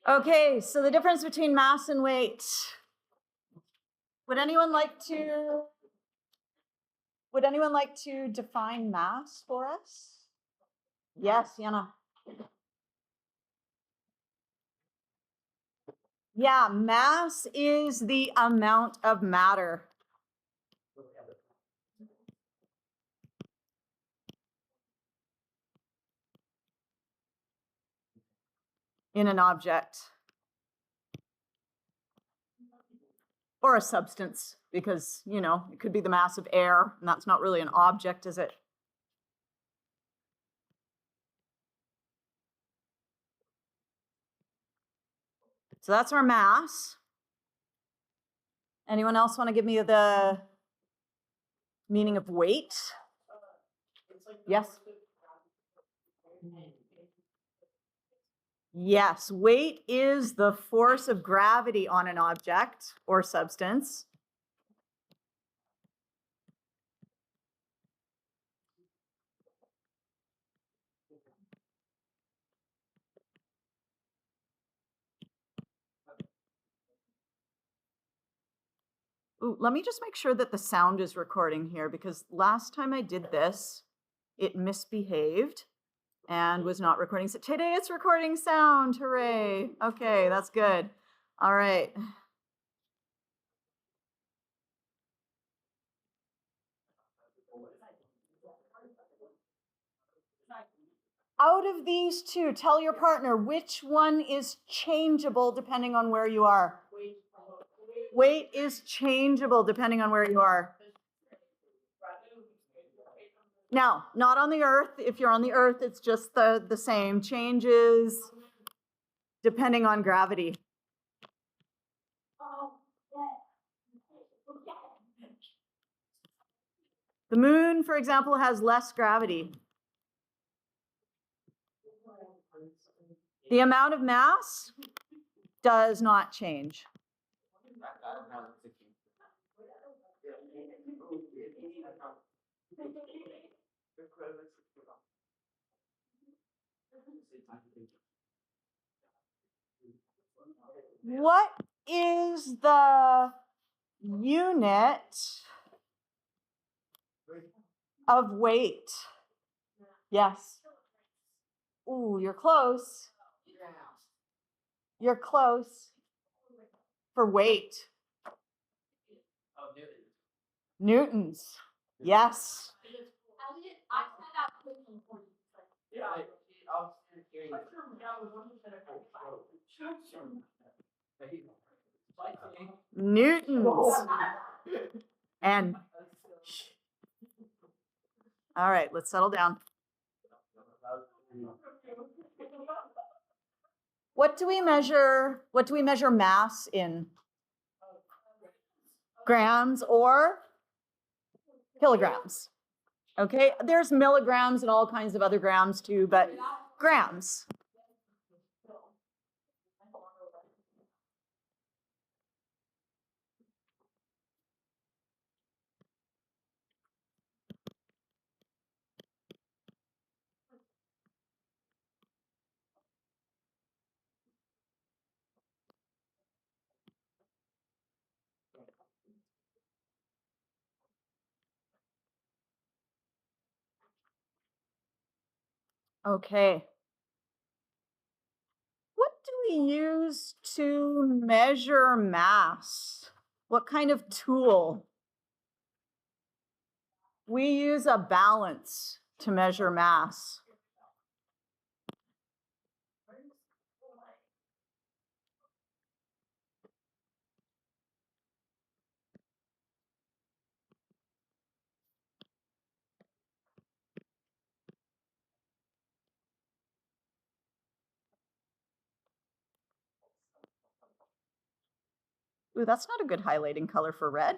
Okay, so the difference between mass and weight. Would anyone like to define mass for us? Yes, Yana. Yeah, mass is the amount of matter. In an object. Or a substance, because, you know, it could be the mass of air, and that's not really an object, is it? So that's our mass. Anyone else want to give me the meaning of weight? Yes? Yes, weight is the force of gravity on an object or substance. Ooh, let me just make sure that the sound is recording here, because last time I did this, it misbehaved and was not recording. So today it's recording sound. Hooray. Okay, that's good. All right. Out of these two, tell your partner which one is changeable depending on where you are. Weight is changeable depending on where you are. Now, not on the Earth. If you're on the Earth, it's just the same. Changes depending on gravity. The moon, for example, has less gravity. The amount of mass does not change. What is the unit of weight? Yes. Ooh, you're close. You're close. For weight. Newtons. Yes. Newtons. And all right, let's settle down. What do we measure mass in? Grams or kilograms? Okay, there's milligrams and all kinds of other grams too, but grams. Okay. What do we use to measure mass? What kind of tool? We use a balance to measure mass. Ooh, that's not a good highlighting color for red.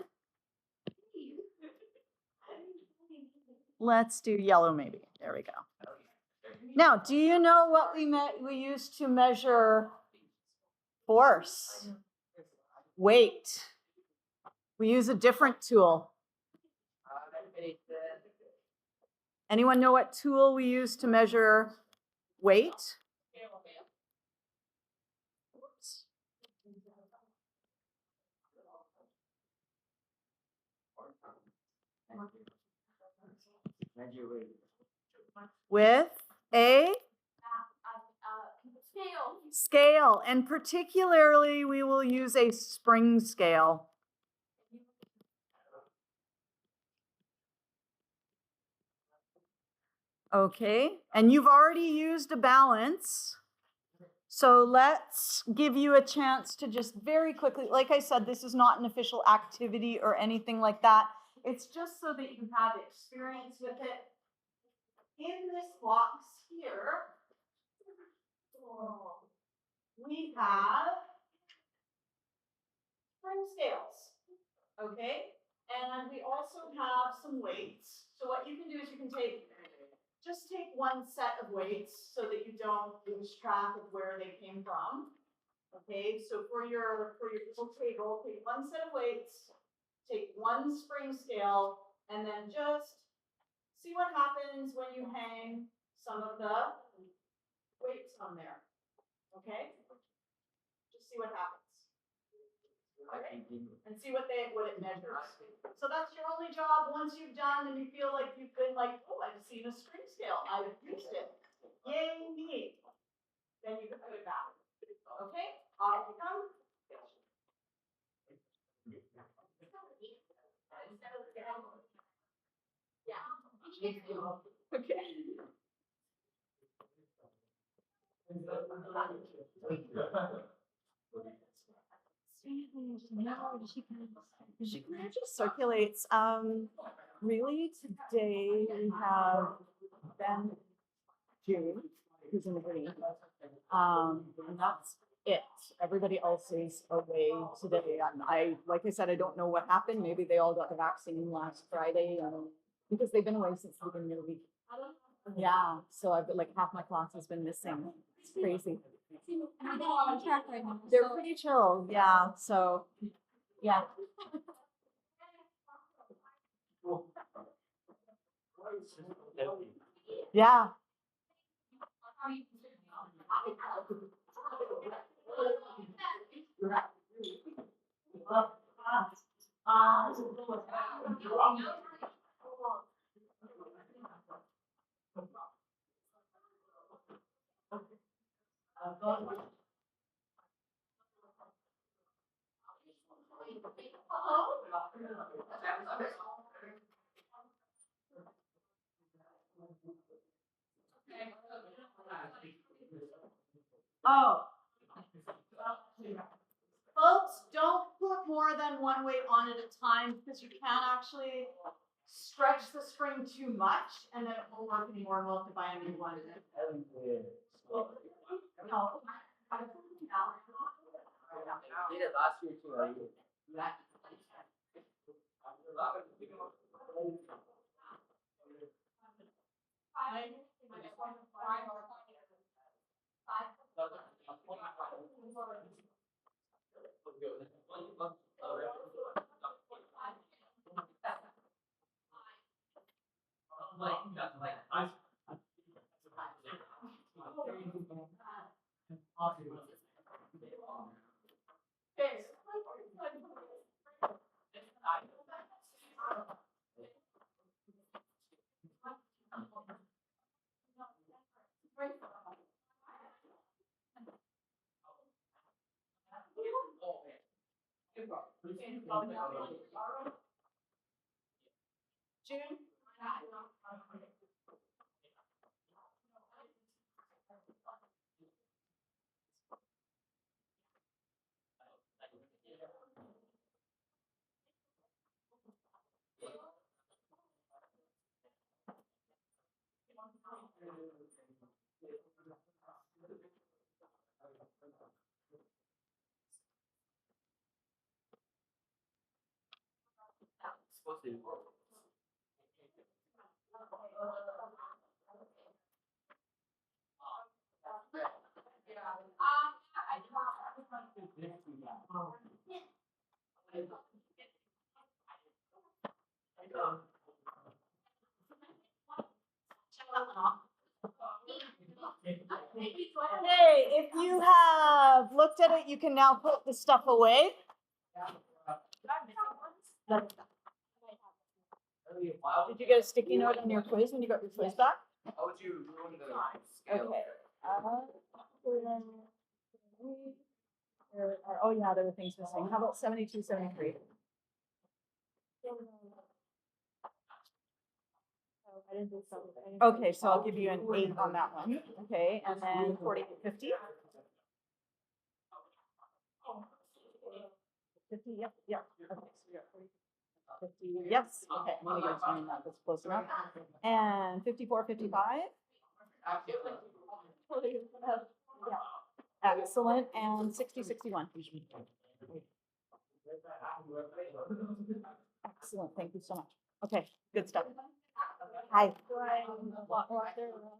Let's do yellow maybe. There we go. Now, do you know what we use to measure force? Weight. We use a different tool. Anyone know what tool we use to measure weight? Oops. With a scale, and particularly we will use a spring scale. Okay, and you've already used a balance. So let's give you a chance to just very quickly, like I said, this is not an official activity or anything like that. It's just so that you have experience with it. In this box here, we have spring scales, okay? And we also have some weights. So what you can do is you can just take one set of weights so that you don't lose track of where they came from. Okay, so for your little table, take one set of weights, take one spring scale, and then just see what happens when you hang some of the weights on there. Okay? Just see what happens. Okay? And see what it measures. So that's your only job once you've done and you feel like you've been like, oh, I've seen a spring scale. I've used it. Yay me. Then you can put it back. Okay? Off you come. Okay. She kind of just circulates. Really, today we have Ben June, who's in the green. And that's it. Everybody else is away today. And like I said, I don't know what happened. Maybe they all got the vaccine last Friday, because they've been away since the beginning of the week. Yeah, so I've like half my class has been missing. It's crazy. They're pretty chill, yeah. So, yeah. Yeah. Oh. Folks, don't put more than one weight on at a time because you can actually stretch the spring too much and then it won't work anymore and we'll have to buy a new one. No. Did it last year too. June? Supposed to be. Hey, if you have looked at it, you can now put the stuff away. Did you get a sticky note on your quiz when you got your quiz back? How would you ruin the scale? Okay. Oh yeah, there were things missing. How about 72, 73? Okay, so I'll give you an 8 on that one. Okay, and then 40, 50. 50, yep, yep. Okay, so we got 40, 50, yes. Okay, I'm gonna give it to you. That's close enough. And 54, 55. Yeah. Excellent. And 60, 61. Excellent. Thank you so much. Okay, good stuff. Hi.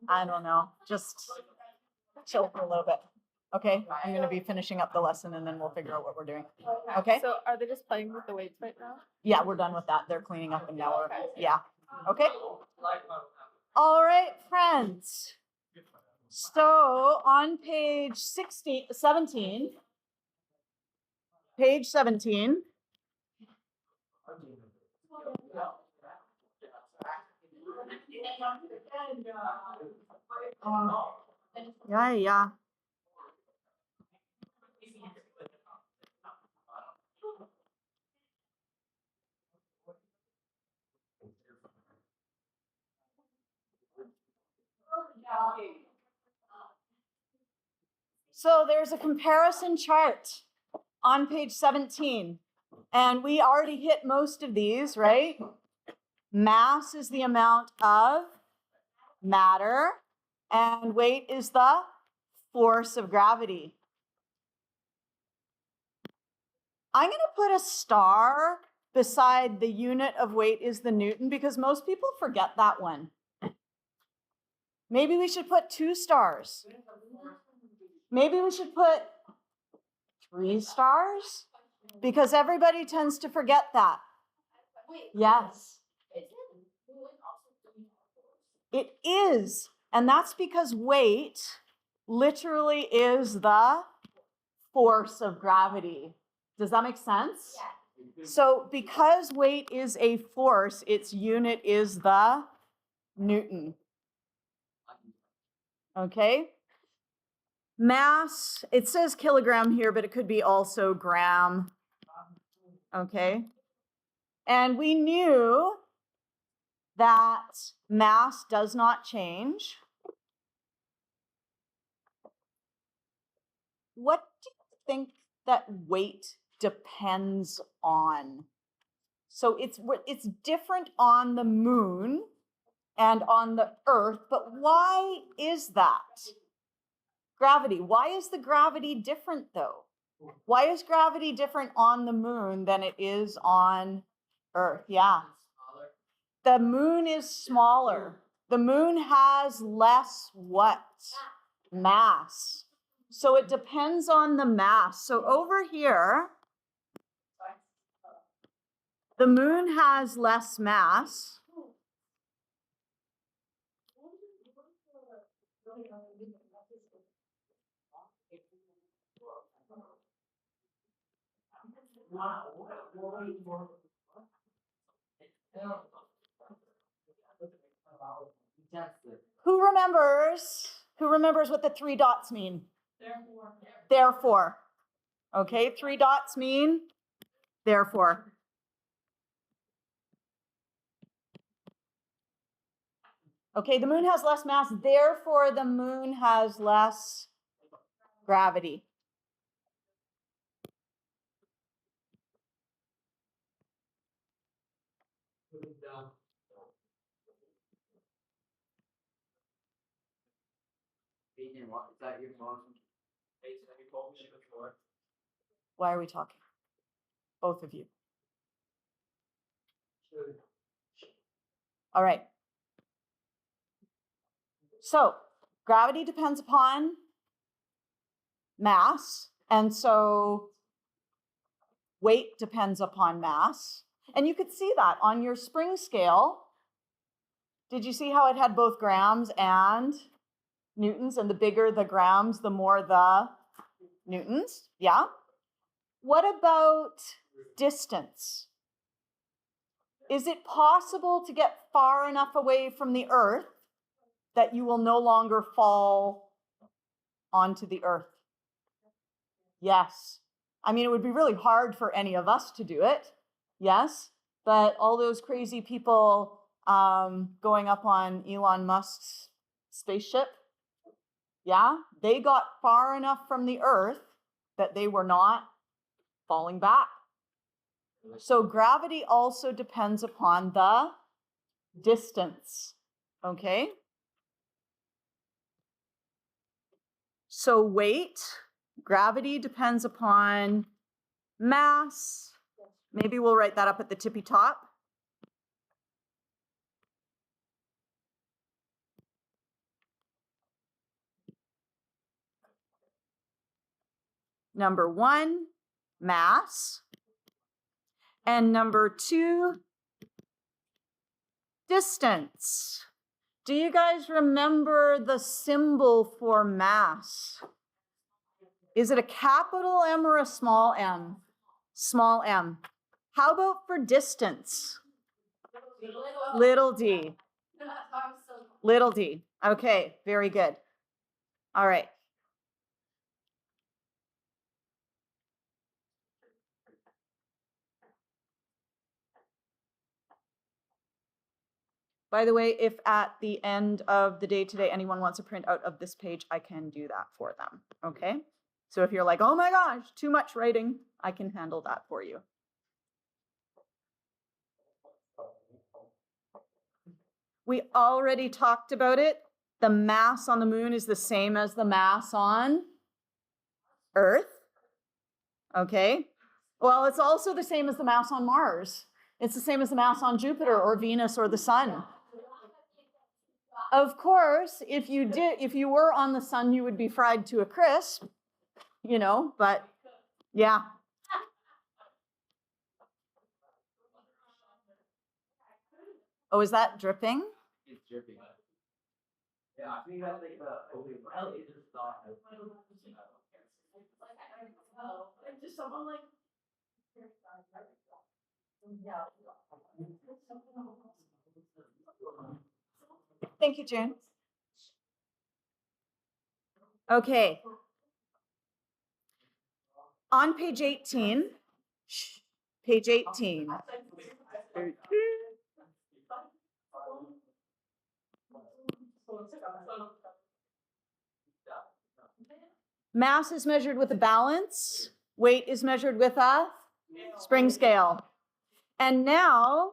I don't know. Just chill for a little bit. Okay, I'm going to be finishing up the lesson and then we'll figure out what we're doing. Okay? So are they just playing with the weights right now? Yeah, we're done with that. They're cleaning up and now we're, yeah. Okay? All right, friends. So on page 17, page 17. Yeah. So there's a comparison chart on page 17, and we already hit most of these, right? Mass is the amount of matter, and weight is the force of gravity. I'm going to put a star beside the unit of weight is the Newton because most people forget that one. Maybe we should put 2 stars. Maybe we should put 3 stars because everybody tends to forget that. Yes. It is. And that's because weight literally is the force of gravity. Does that make sense? Yeah. So because weight is a force, its unit is the Newton. Okay? Mass, it says kilogram here, but it could be also gram. Okay? And we knew that mass does not change. What do you think that weight depends on? So it's different on the moon and on the earth, but why is that? Gravity. Why is the gravity different though? Why is gravity different on the moon than it is on Earth? Yeah. The moon is smaller. The moon has less what? Mass. So it depends on the mass. So over here, the moon has less mass. Who remembers what the 3 dots mean? Therefore. Okay, 3 dots mean therefore. Okay, the moon has less mass, therefore the moon has less gravity. Why are we talking? Both of you. All right. So gravity depends upon mass, And so weight depends upon mass. And you could see that on your spring scale. Did you see how it had both grams and newtons? And the bigger the grams, the more the newtons. Yeah. What about distance? Is it possible to get far enough away from the Earth that you will no longer fall onto the Earth? Yes. I mean, it would be really hard for any of us to do it. Yes. But all those crazy people going up on Elon Musk's spaceship, yeah, they got far enough from the Earth that they were not falling back. So gravity also depends upon the distance, okay? So weight, gravity depends upon mass. Maybe we'll write that up at the tippy top. Number 1, mass. And number 2, distance. Do you guys remember the symbol for mass? Is it a capital M or a small m? Small m. How about for distance? Little d. Little d. Okay, very good. All right. By the way, if at the end of the day today anyone wants a print out of this page, I can do that for them, okay? So if you're like, oh my gosh, too much writing, I can handle that for you. We already talked about it. The mass on the moon is the same as the mass on Earth, okay? Well, it's also the same as the mass on Mars. It's the same as the mass on Jupiter or Venus or the sun. Of course, if you were on the sun, you would be fried to a crisp, you know, but yeah. Oh, is that dripping? It's dripping. Yeah, I think that's like well, it is not. Just someone like. Thank you, June. Okay. On page 18, page 18. Mass is measured with a balance. Weight is measured with a spring scale. And now,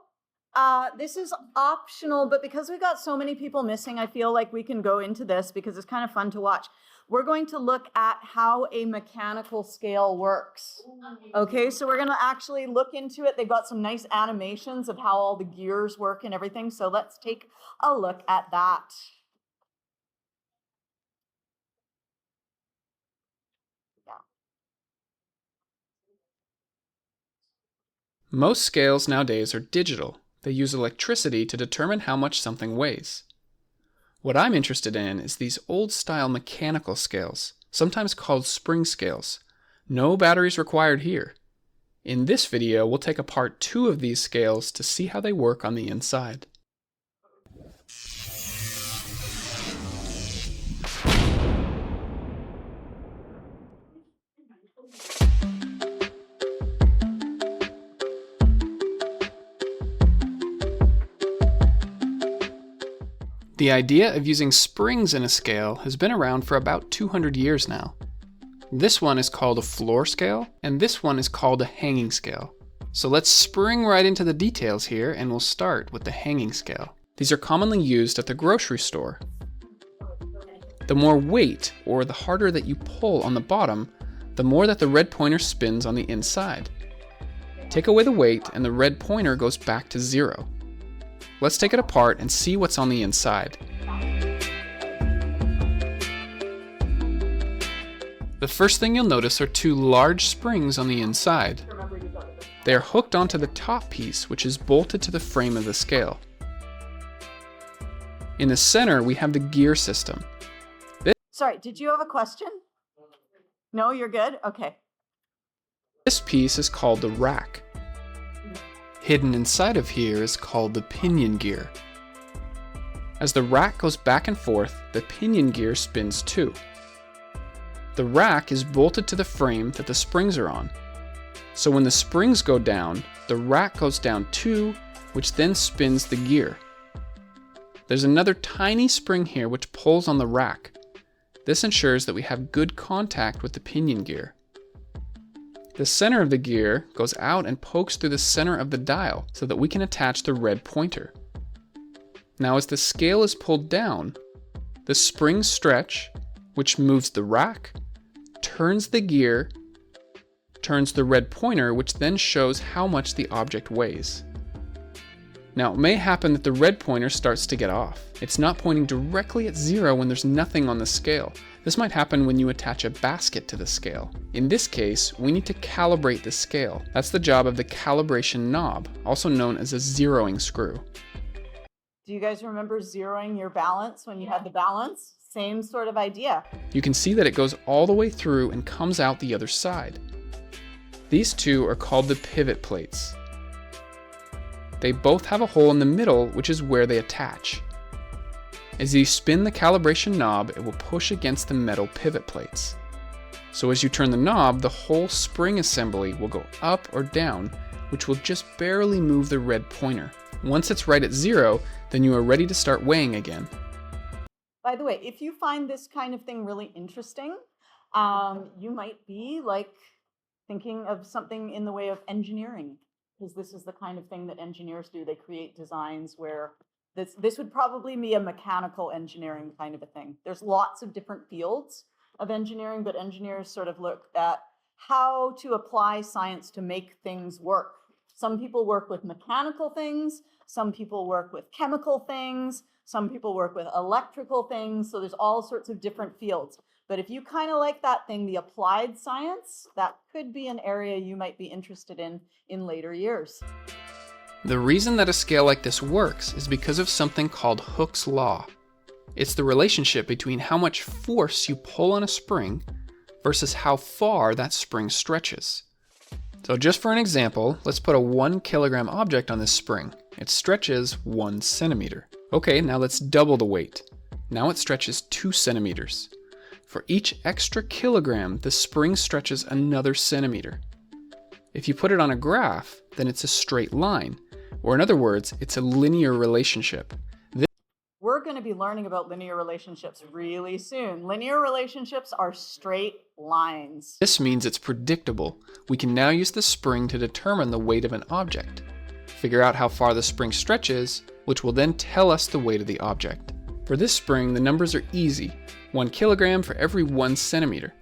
this is optional, but because we've got so many people missing, I feel like we can go into this because it's kind of fun to watch. We're going to look at how a mechanical scale works. Okay, so we're going to actually look into it. They've got some nice animations of how all the gears work and everything. So let's take a look at that. Most scales nowadays are digital. They use electricity to determine how much something weighs. What I'm interested in is these old-style mechanical scales, sometimes called spring scales. No batteries required here. In this video, we'll take apart 2 of these scales to see how they work on the inside. The idea of using springs in a scale has been around for about 200 years now. This one is called a floor scale, and this one is called a hanging scale. So let's spring right into the details here, and we'll start with the hanging scale. These are commonly used at the grocery store. The more weight, or the harder that you pull on the bottom, the more that the red pointer spins on the inside. Take away the weight, and the red pointer goes back to 0. Let's take it apart and see what's on the inside. The first thing you'll notice are two large springs on the inside. Remember you got it. They are hooked onto the top piece, which is bolted to the frame of the scale. In the center, we have the gear system. Sorry, did you have a question? No, you're good? Okay. This piece is called the rack. Hidden inside of here is called the pinion gear. As the rack goes back and forth, the pinion gear spins too. The rack is bolted to the frame that the springs are on. So when the springs go down, the rack goes down too, which then spins the gear. There's another tiny spring here which pulls on the rack. This ensures that we have good contact with the pinion gear. The center of the gear goes out and pokes through the center of the dial so that we can attach the red pointer. Now as the scale is pulled down, the springs stretch, which moves the rack, turns the gear, turns the red pointer, which then shows how much the object weighs. Now, it may happen that the red pointer starts to get off. It's not pointing directly at 0 when there's nothing on the scale. This might happen when you attach a basket to the scale. In this case, we need to calibrate the scale. That's the job of the calibration knob, also known as a zeroing screw. Do you guys remember zeroing your balance when you had the balance? Same sort of idea. You can see that it goes all the way through and comes out the other side. These two are called the pivot plates. They both have a hole in the middle, which is where they attach. As you spin the calibration knob, it will push against the metal pivot plates. So as you turn the knob, the whole spring assembly will go up or down, which will just barely move the red pointer. Once it's right at 0, then you are ready to start weighing again. By the way, if you find this kind of thing really interesting, you might be like thinking of something in the way of engineering, because this is the kind of thing that engineers do. They create designs where this would probably be a mechanical engineering kind of a thing. There's lots of different fields of engineering, but engineers sort of look at how to apply science to make things work. Some people work with mechanical things, some people work with chemical things, some people work with electrical things, so there's all sorts of different fields. But if you kind of like that thing, the applied science, that could be an area you might be interested in later years. The reason that a scale like this works is because of something called Hooke's law. It's the relationship between how much force you pull on a spring versus how far that spring stretches. So just for an example, let's put a 1 kilogram object on this spring. It stretches 1 centimeter. Okay, now let's double the weight. Now it stretches 2 centimeters. For each extra kilogram, the spring stretches another centimeter. If you put it on a graph, then it's a straight line, or in other words, it's a linear relationship. We're going to be learning about linear relationships really soon. Linear relationships are straight lines. This means it's predictable. We can now use the spring to determine the weight of an object. Figure out how far the spring stretches, which will then tell us the weight of the object. For this spring, the numbers are easy. 1 kilogram for every 1 centimeter.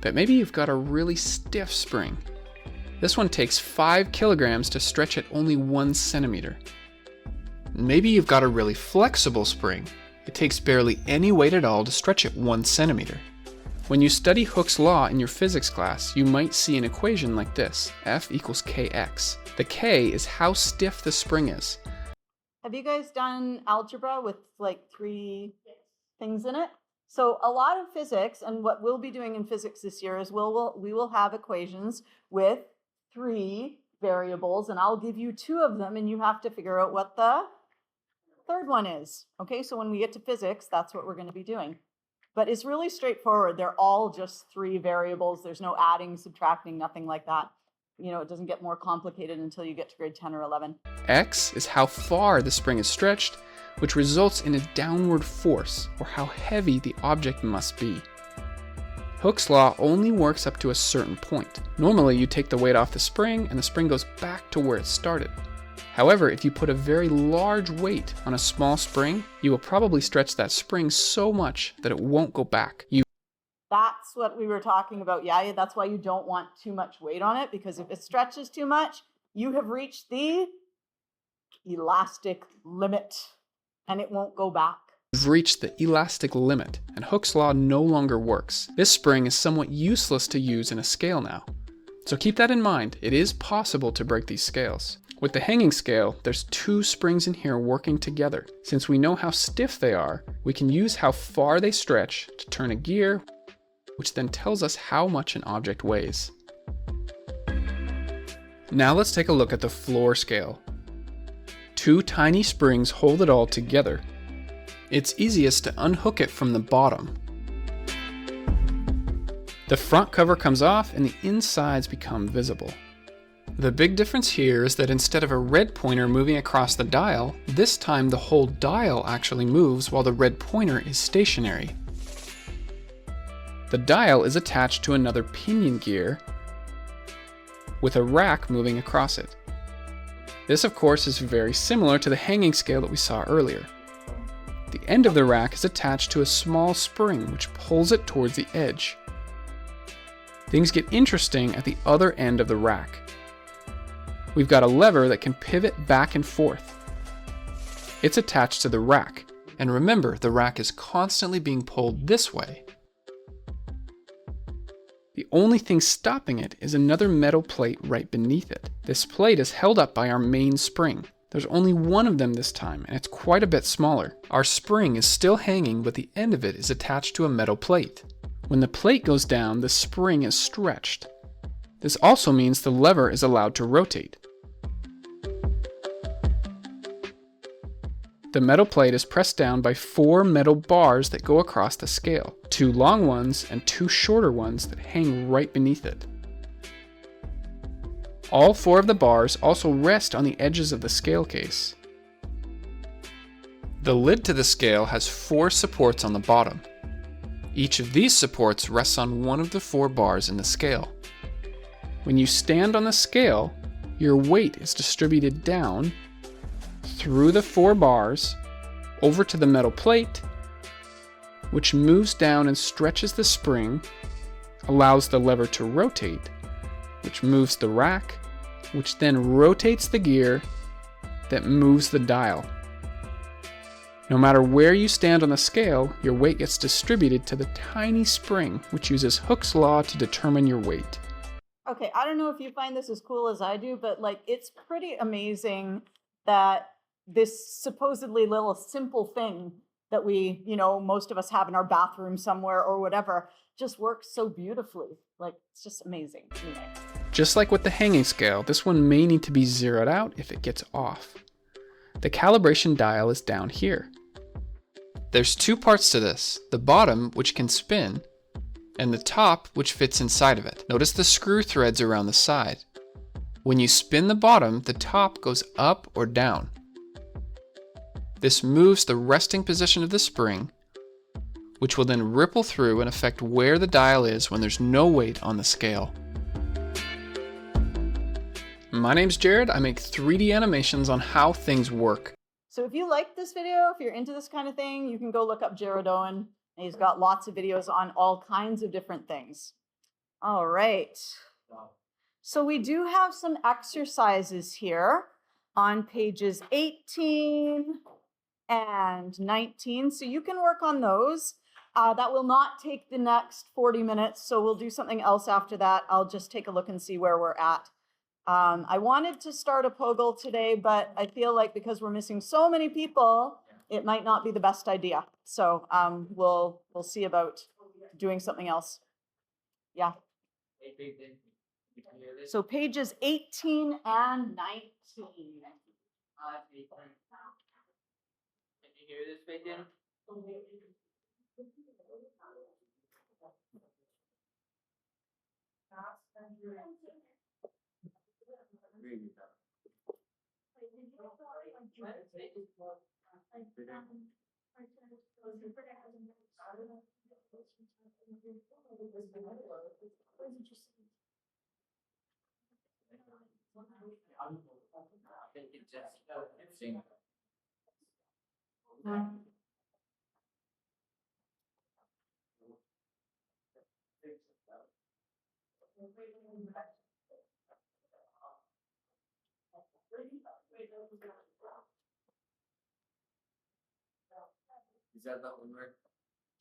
But maybe you've got a really stiff spring. This one takes 5 kilograms to stretch at only 1 centimeter. Maybe you've got a really flexible spring. It takes barely any weight at all to stretch at 1 centimeter. When you study Hooke's law in your physics class, you might see an equation like this, F equals kx. The k is how stiff the spring is. Have you guys done algebra with like 3 things in it? So a lot of physics, and what we'll be doing in physics this year is we will have equations with 3 variables, and I'll give you 2 of them, and you have to figure out what the third one is. Okay, so when we get to physics, that's what we're going to be doing. But it's really straightforward. They're all just 3 variables. There's no adding, subtracting, nothing like that. You know, it doesn't get more complicated until you get to grade 10 or 11. X is how far the spring is stretched, which results in a downward force, or how heavy the object must be. Hooke's law only works up to a certain point. Normally, you take the weight off the spring, and the spring goes back to where it started. However, if you put a very large weight on a small spring, you will probably stretch that spring so much that it won't go back. That's what we were talking about. Yeah, that's why you don't want too much weight on it, because if it stretches too much, you have reached the elastic limit and it won't go back. We've reached the elastic limit, and Hooke's law no longer works. This spring is somewhat useless to use in a scale now. So keep that in mind, it is possible to break these scales. With the hanging scale, there's two springs in here working together. Since we know how stiff they are, we can use how far they stretch to turn a gear, which then tells us how much an object weighs. Now let's take a look at the floor scale. Two tiny springs hold it all together. It's easiest to unhook it from the bottom. The front cover comes off and the insides become visible. The big difference here is that instead of a red pointer moving across the dial, this time the whole dial actually moves while the red pointer is stationary. The dial is attached to another pinion gear with a rack moving across it. This of course is very similar to the hanging scale that we saw earlier. The end of the rack is attached to a small spring which pulls it towards the edge. Things get interesting at the other end of the rack. We've got a lever that can pivot back and forth. It's attached to the rack, and remember, the rack is constantly being pulled this way. The only thing stopping it is another metal plate right beneath it. This plate is held up by our main spring. There's only one of them this time, and it's quite a bit smaller. Our spring is still hanging, but the end of it is attached to a metal plate. When the plate goes down, the spring is stretched. This also means the lever is allowed to rotate. The metal plate is pressed down by 4 metal bars that go across the scale, 2 long ones and 2 shorter ones that hang right beneath it. All 4 of the bars also rest on the edges of the scale case. The lid to the scale has 4 supports on the bottom. Each of these supports rests on one of the 4 bars in the scale. When you stand on the scale, your weight is distributed down through the 4 bars over to the metal plate, which moves down and stretches the spring, allows the lever to rotate, which moves the rack, which then rotates the gear that moves the dial. No matter where you stand on the scale, your weight gets distributed to the tiny spring, which uses Hooke's law to determine your weight. Okay, I don't know if you find this as cool as I do, but like it's pretty amazing that this supposedly little simple thing that we, most of us have in our bathroom somewhere or whatever, just works so beautifully. Like, it's just amazing. Anyway. Just like with the hanging scale, this one may need to be zeroed out if it gets off. The calibration dial is down here. There's 2 parts to this, the bottom, which can spin, and the top, which fits inside of it. Notice the screw threads around the side. When you spin the bottom, the top goes up or down. This moves the resting position of the spring, which will then ripple through and affect where the dial is when there's no weight on the scale. My name's Jared. I make 3D animations on how things work. So if you like this video, if you're into this kind of thing, you can go look up Jared Owen. He's got lots of videos on all kinds of different things. All right. So we do have some exercises here on pages 18 and 19. So you can work on those. That will not take the next 40 minutes. So we'll do something else after that. I'll just take a look and see where we're at. I wanted to start a Poggle today, but I feel like because we're missing so many people, it might not be the best idea. So we'll see about doing something else. Yeah. So pages 18 and 19. Can you hear this, Bacon? I think it's just interesting. that the homework?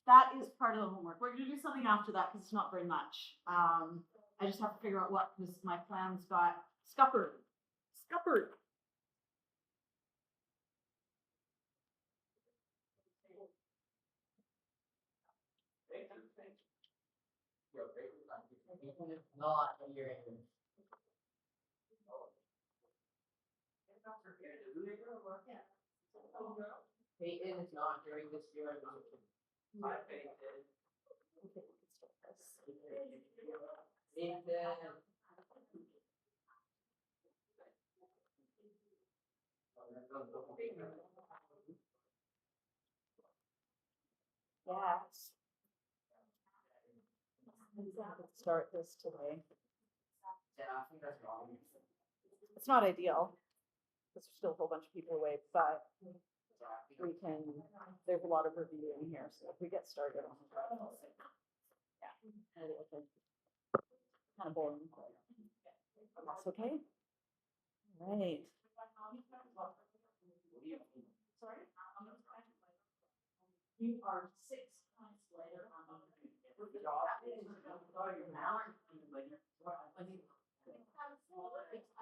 That is part of the homework. We're gonna do something after that because it's not very much. I just have to figure out what, because my plan's got scuppered. Scuppered. Not hearing. Peyton is not during this year. My Peyton. Peyton. Yes. Let's start this today. Yeah, I think that's wrong. It's not ideal. Because there's still a whole bunch of people away, but we can, there's a lot of reviewing here, so if we get started on the yeah, okay. Kind of boring. That's okay. All right. Sorry? You are 6 months later on the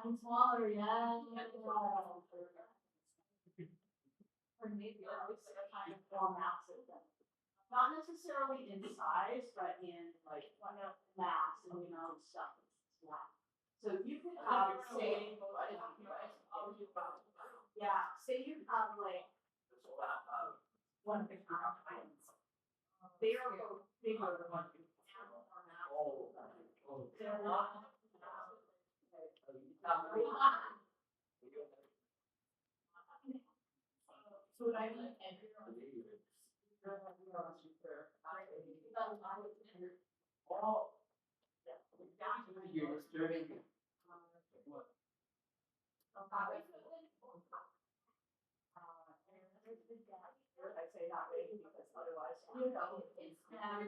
I'm smaller, yeah. Or maybe I was kind of more massive than, not necessarily in size, but in like mass and stuff. So you could have, say, yeah, say you have like one big mountain. They are both bigger than one. They're not. So what I mean, You're disturbing. I say that way because otherwise, you know, and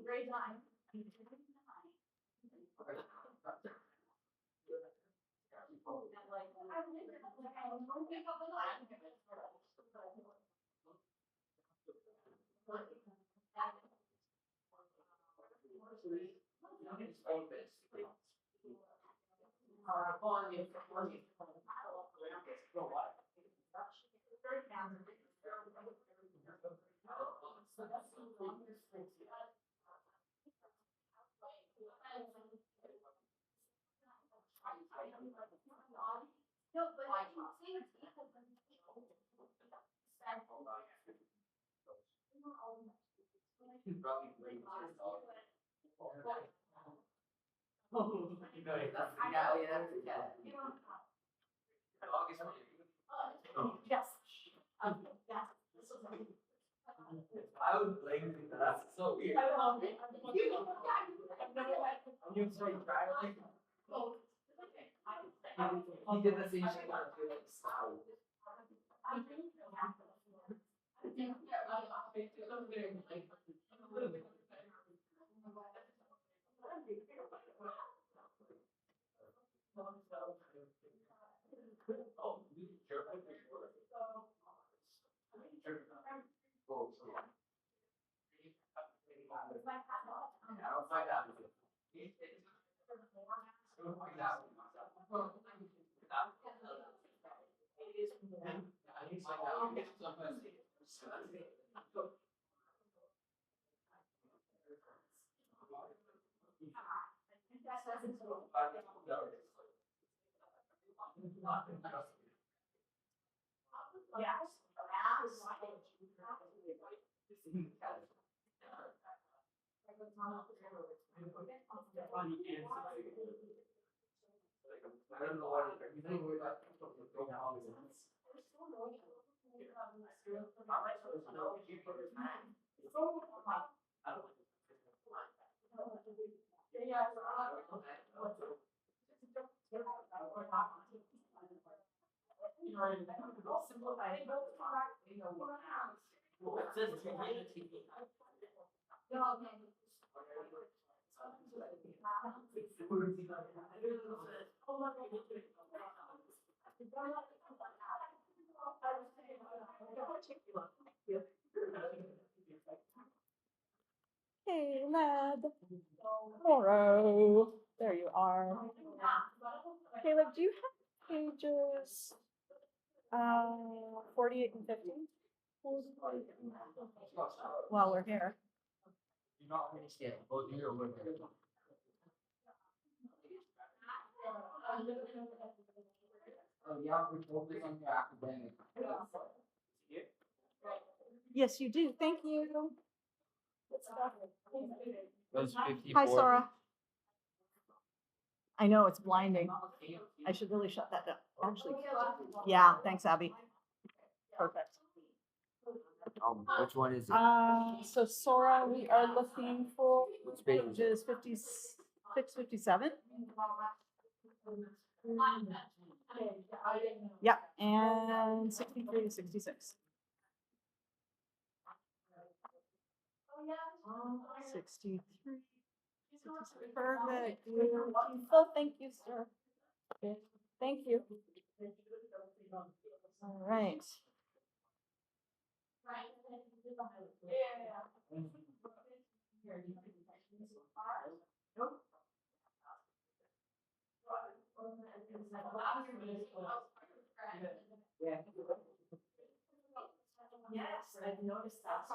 great time. Yes. I would blame you for that. It's so weird. You try like. He did the same shit like Felix. I'll find out. I don't know what you think we're like. Caleb. Moro. There you are. Caleb, do you have pages 48 and 50? While we're here. You're not going to see it. Both of you are working. Oh, yeah, we're focusing on your academic. Yes, you do. Thank you. Good stuff. Those 54. Hi, Sora. I know it's blinding. I should really shut that down. Actually, yeah. Thanks, Abby. Perfect. Which one is it? So Sora, we are looking for Which page is it? pages 56, 57. Yep, and 63 to 66. 63. 66. Perfect. Beautiful. Thank you, sir. Thank you. All right. Yes, I've noticed that.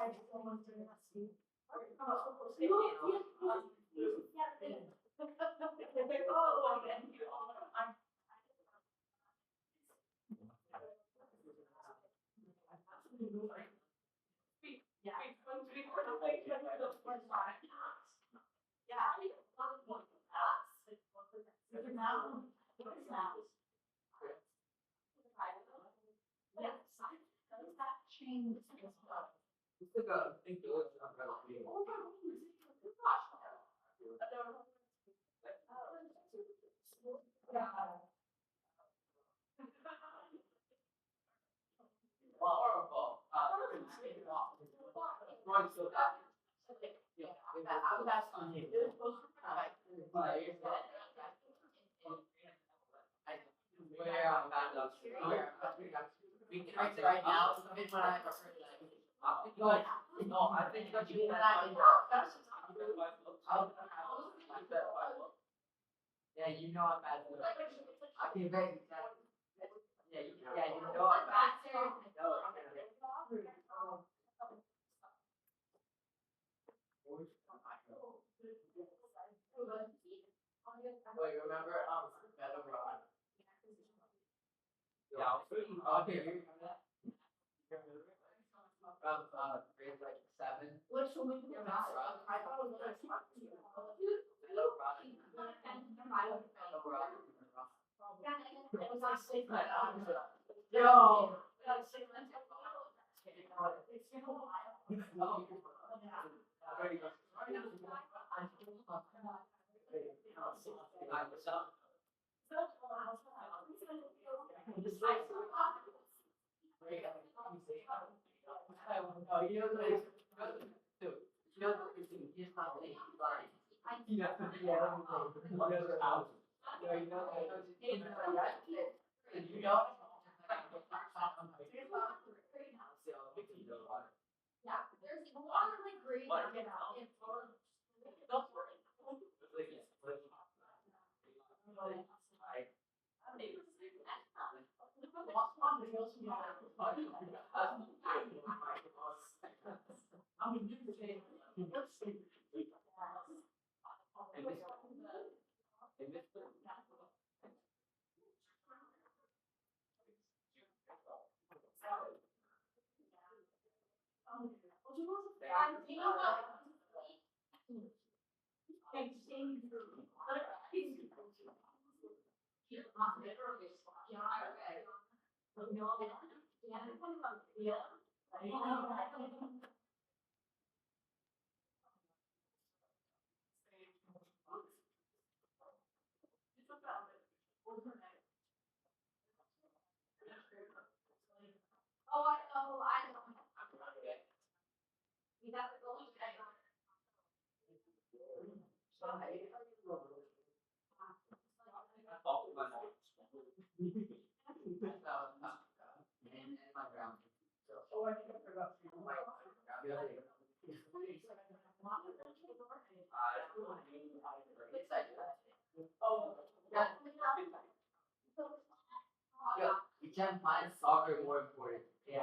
We can write it right now. No, I think that you and I. Yeah, you know I'm bad. I can write it down. Yeah, you know I'm bad. Wait, remember Meadow Rock? Yeah, okay, you remember that? From grade like 7. Which one we can Meadow Rock. I thought it was like Meadow Rock. Meadow Rock. it was like Sigma. Yo. Yeah, there's a lot of like great Oh, I know. You can't find soccer more important. Yeah.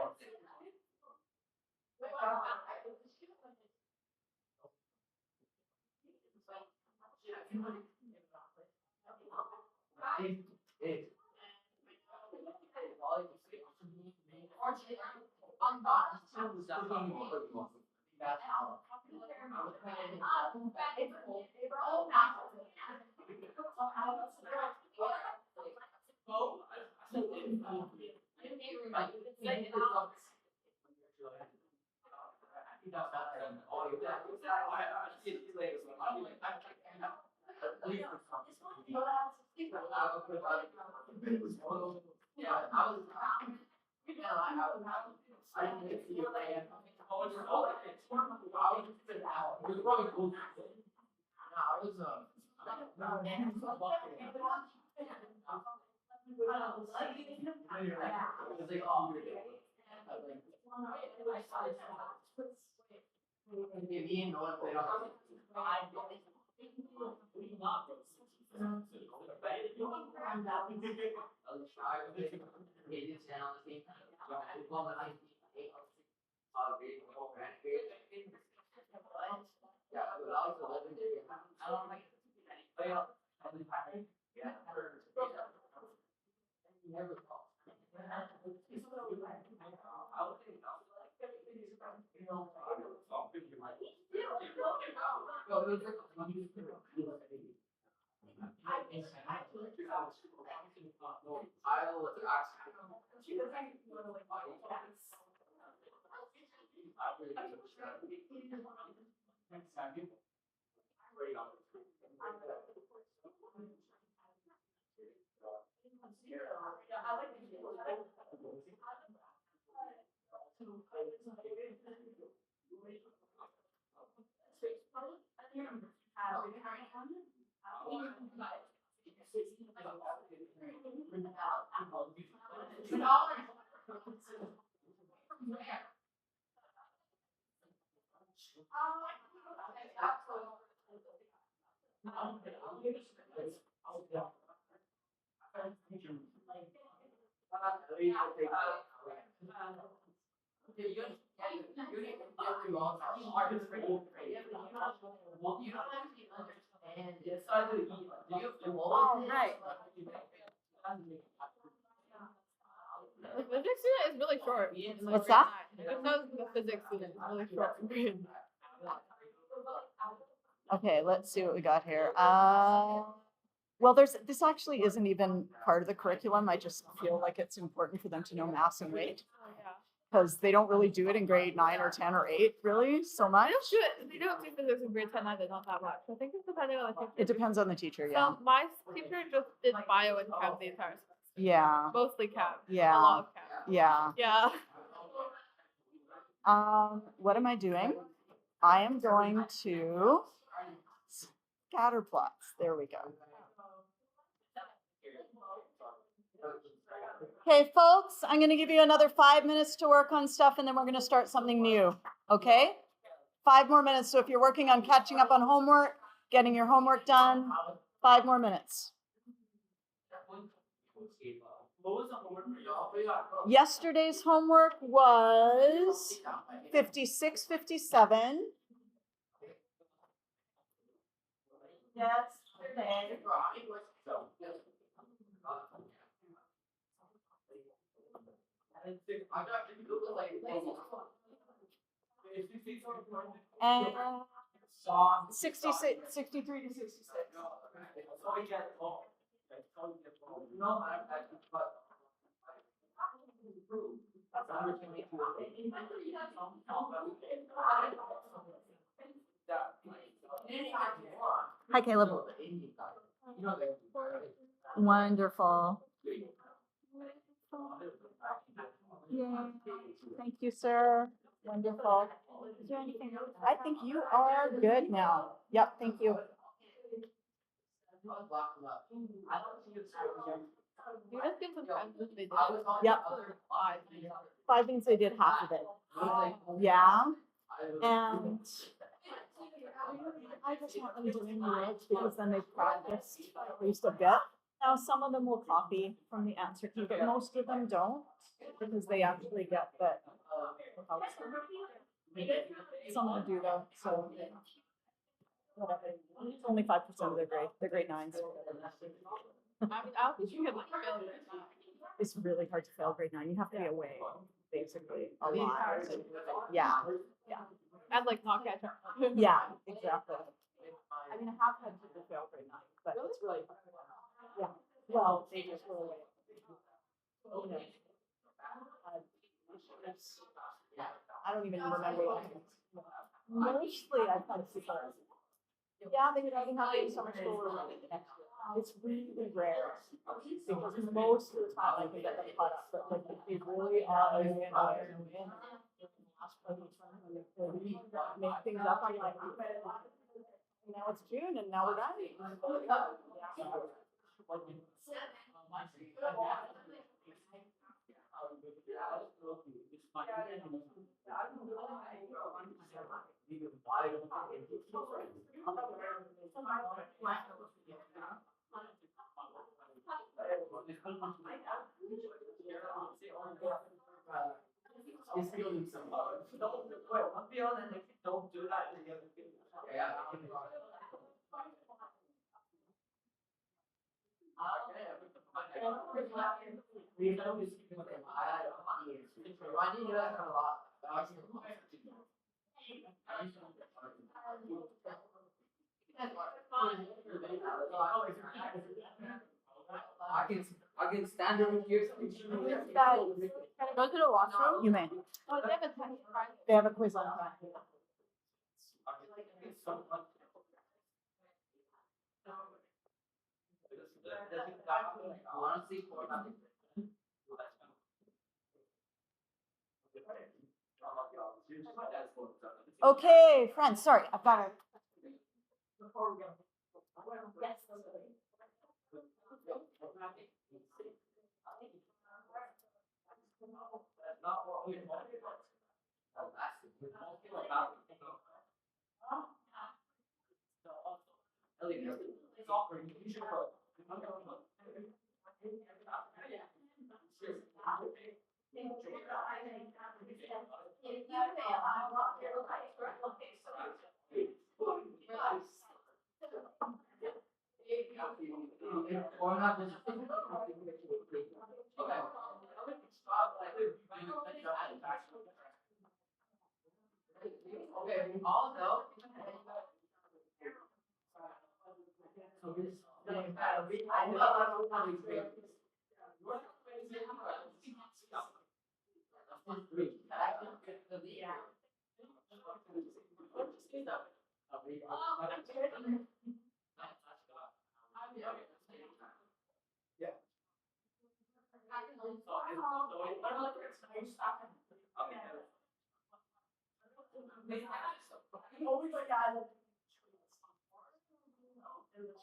All right. The physics student is really short. What's that? It says the physics student is really short. Okay, let's see what we got here. Well, this actually isn't even part of the curriculum. I just feel like it's important for them to know mass and weight because they don't really do it in grade 9 or 10 or 8 really so much. They don't do physics in grade 10 either, not that much. I think it's depending on the teacher. It depends on the teacher, yeah. So my teacher just did bio and chem the entire semester. Yeah. Mostly chem. Yeah. A lot of chem. Yeah. Yeah. What am I doing? I am going to Scatterplots. There we go. Okay, folks, I'm going to give you another 5 minutes to work on stuff, and then we're going to start something new. Okay? 5 more minutes. So if you're working on catching up on homework, getting your homework done, 5 more minutes. Yesterday's homework was 56, 57. Yesterday. And 66, 63 to 66. Hi, Caleb. Wonderful. Yay. Thank you, sir. Wonderful. Is there anything else? I think you are good now. Yep, thank you. was locked up. I don't think it's over. You guys get some friends if they did. I was on Yep. five. 5 means they did half of it. Yeah, and I just want them doing the work because then they've practiced at least a bit. Now, some of them will copy from the answer key, but most of them don't because they actually get that it helps them. Some of them do though, so whatever. It's only 5% of their grade. They're grade 9s. I mean, I don't think you could like fail it. It's really hard to fail grade 9. You have to be away, basically, a lot. Yeah, I'd like not catch up. yeah, exactly. I mean, I have had people fail grade 9, but it's really hard. Yeah, well, they just go away. You know, I don't even remember what. Mostly I've had people. Yeah, they would either have to do summer school or run it next year. It's really rare because most of the time I can get them caught up, but like if they really are in last place when they make things up, I'm like, now it's June and now we're done. He's feeling some love. I'm feeling it. Don't do that. Yeah. I need that a lot. I can stand over here. Can I go to the washroom? You may. Oh, they have a test, right? They have a quiz on Friday. Honestly, Okay, friends, sorry, I've got to. Yes. Okay, we all know. So this, I know how we create this.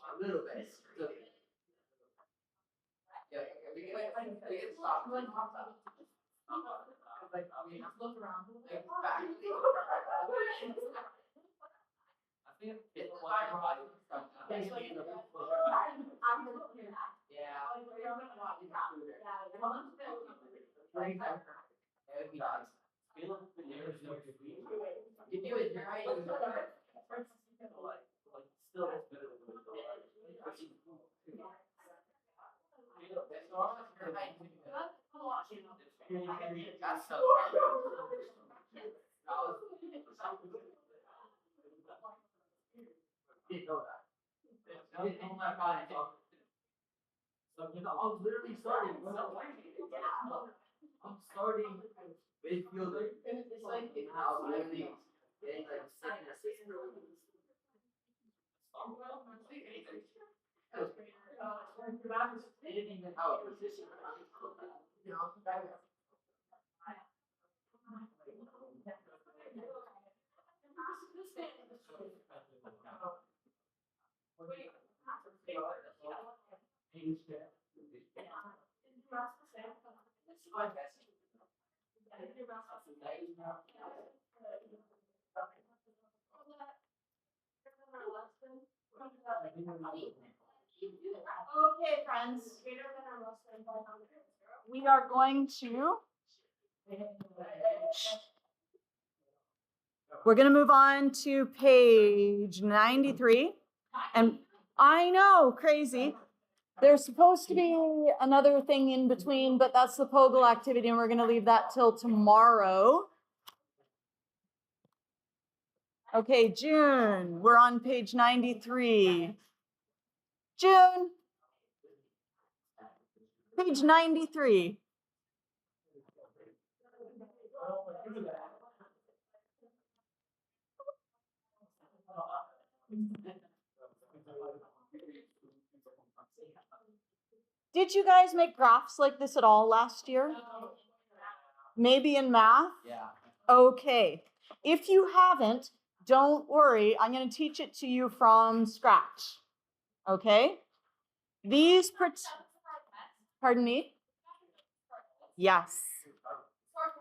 A little bit. Yeah, we can stop. Like, I mean, look around. Like, back. I think it's one body. Yeah. That would be nice. If you enjoy still that's so didn't know that. So I'm literally starting. I'm starting midfielder. It's like now literally getting like second assist. They didn't even have a position. You know, Okay, friends. We are going to. We're going to move on to page 93. And I know, crazy. There's supposed to be another thing in between, but that's the POGIL activity, and we're going to leave that till tomorrow. Okay, June, we're on page 93. June, page 93. Did you guys make graphs like this at all last year? Maybe in math? Yeah. Okay. If you haven't, don't worry. I'm going to teach it to you from scratch. Okay? These, pardon me? Yes.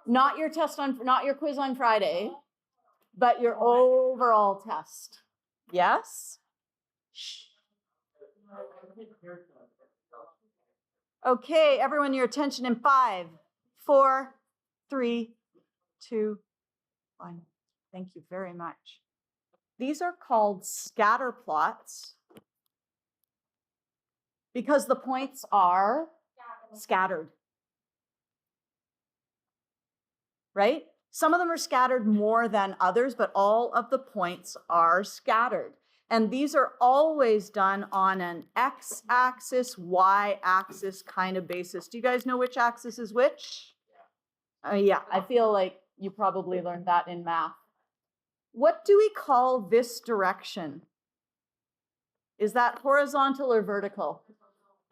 Not your test on, not your quiz on Friday, but your overall test. Yes? Okay, everyone, your attention in 5, 4, 3, 2, 1. Thank you very much. These are called scatter plots because the points are scattered. Right? Some of them are scattered more than others, but all of the points are scattered. And these are always done on an x-axis, y-axis kind of basis. Do you guys know which axis is which? Yeah, I feel like you probably learned that in math. What do we call this direction? Is that horizontal or vertical?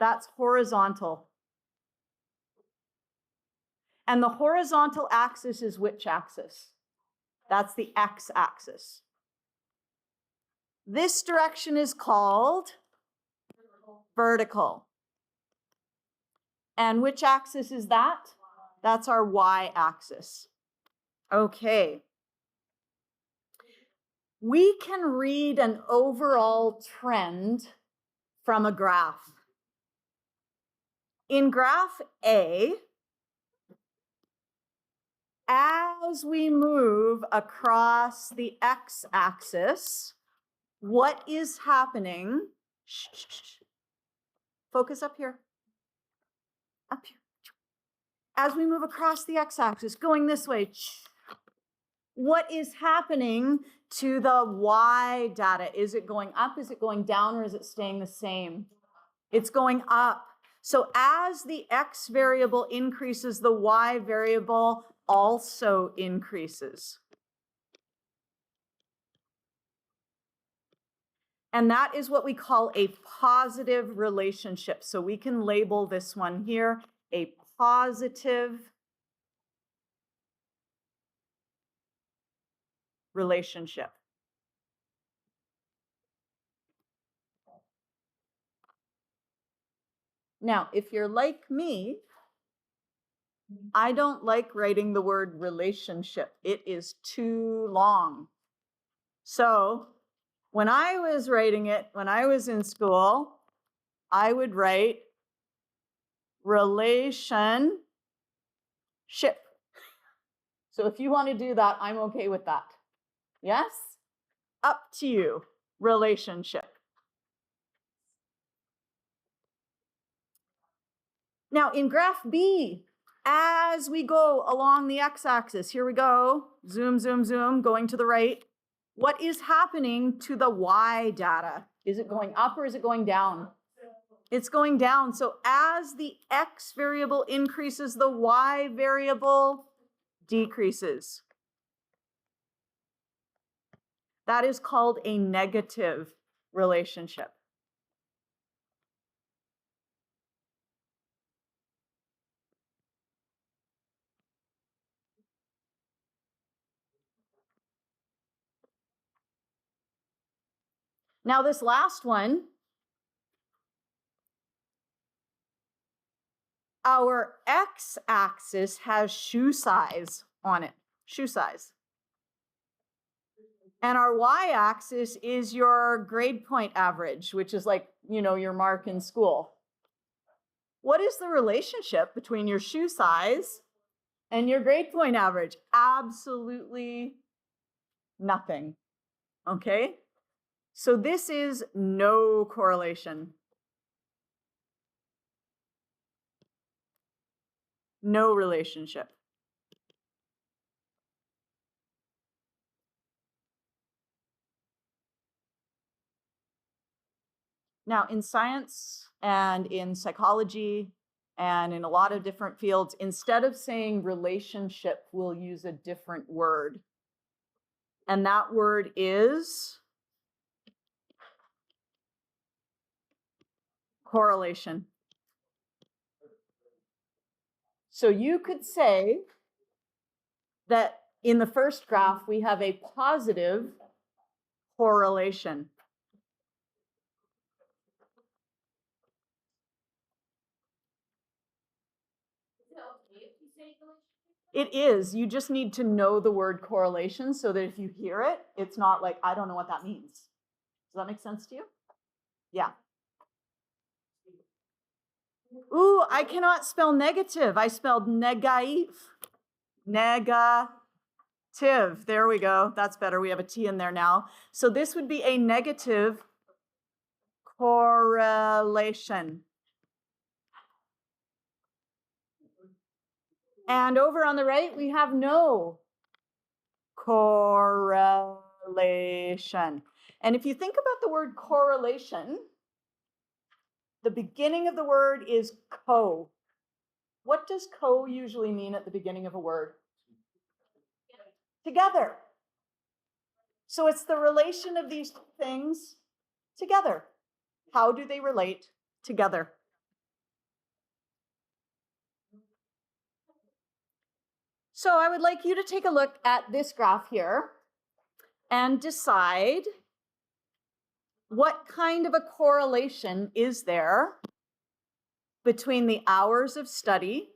That's horizontal. And the horizontal axis is which axis? That's the x-axis. This direction is called vertical. And which axis is that? That's our y-axis. Okay. We can read an overall trend from a graph. In graph A, as we move across the x-axis, what is happening? Shh, shh, shh. Focus up here. Up here. As we move across the x-axis, going this way, what is happening to the y data? Is it going up, is it going down, or is it staying the same? It's going up. So as the x variable increases, the y variable also increases. And that is what we call a positive relationship. So we can label this one here a positive relationship. Now, if you're like me, I don't like writing the word relationship. It is too long. So when I was writing it, when I was in school, I would write relationship. So if you want to do that, I'm okay with that. Yes? Up to you. Relationship. Now in graph B, as we go along the x-axis, here we go, zoom, zoom, zoom, going to the right. What is happening to the y data? Is it going up or is it going down? It's going down. So as the x variable increases, the y variable decreases. That is called a negative relationship. Now this last one Our x-axis has shoe size on it, shoe size. And our y-axis is your grade point average, which is like, you know, your mark in school. What is the relationship between your shoe size and your grade point average? Absolutely nothing, okay? So this is no correlation. No relationship. Now, in science and in psychology and in a lot of different fields, instead of saying relationship, we'll use a different word. And that word is correlation. So you could say that in the first graph, we have a positive correlation. It is. You just need to know the word correlation so that if you hear it, it's not like, I don't know what that means. Does that make sense to you? Yeah. Ooh, I cannot spell negative. I spelled negative. Negative. There we go. That's better. We have a T in there now. So this would be a negative correlation. And over on the right, we have no correlation. And if you think about the word correlation, the beginning of the word is co. What does co usually mean at the beginning of a word? Together. So it's the relation of these things together. How do they relate together? So I would like you to take a look at this graph here and decide what kind of a correlation is there between the hours of study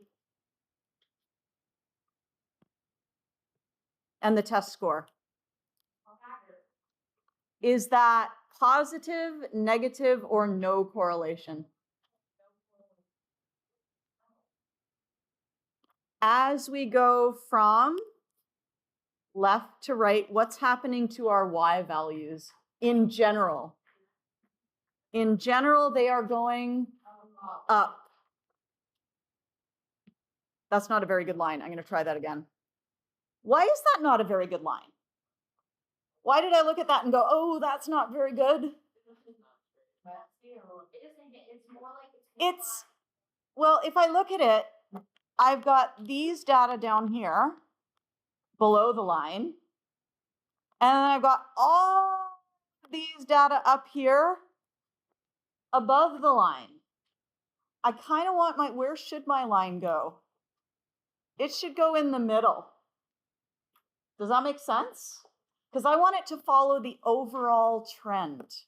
and the test score. Is that positive, negative, or no correlation? As we go from left to right, what's happening to our y values in general? In general, they are going up. That's not a very good line. I'm going to try that again. Why is that not a very good line? Why did I look at that and go, oh, that's not very good? It's, well, if I look at it, I've got these data down here below the line, and I've got all these data up here above the line. I kind of want my, where should my line go? It should go in the middle. Does that make sense? Because I want it to follow the overall trend.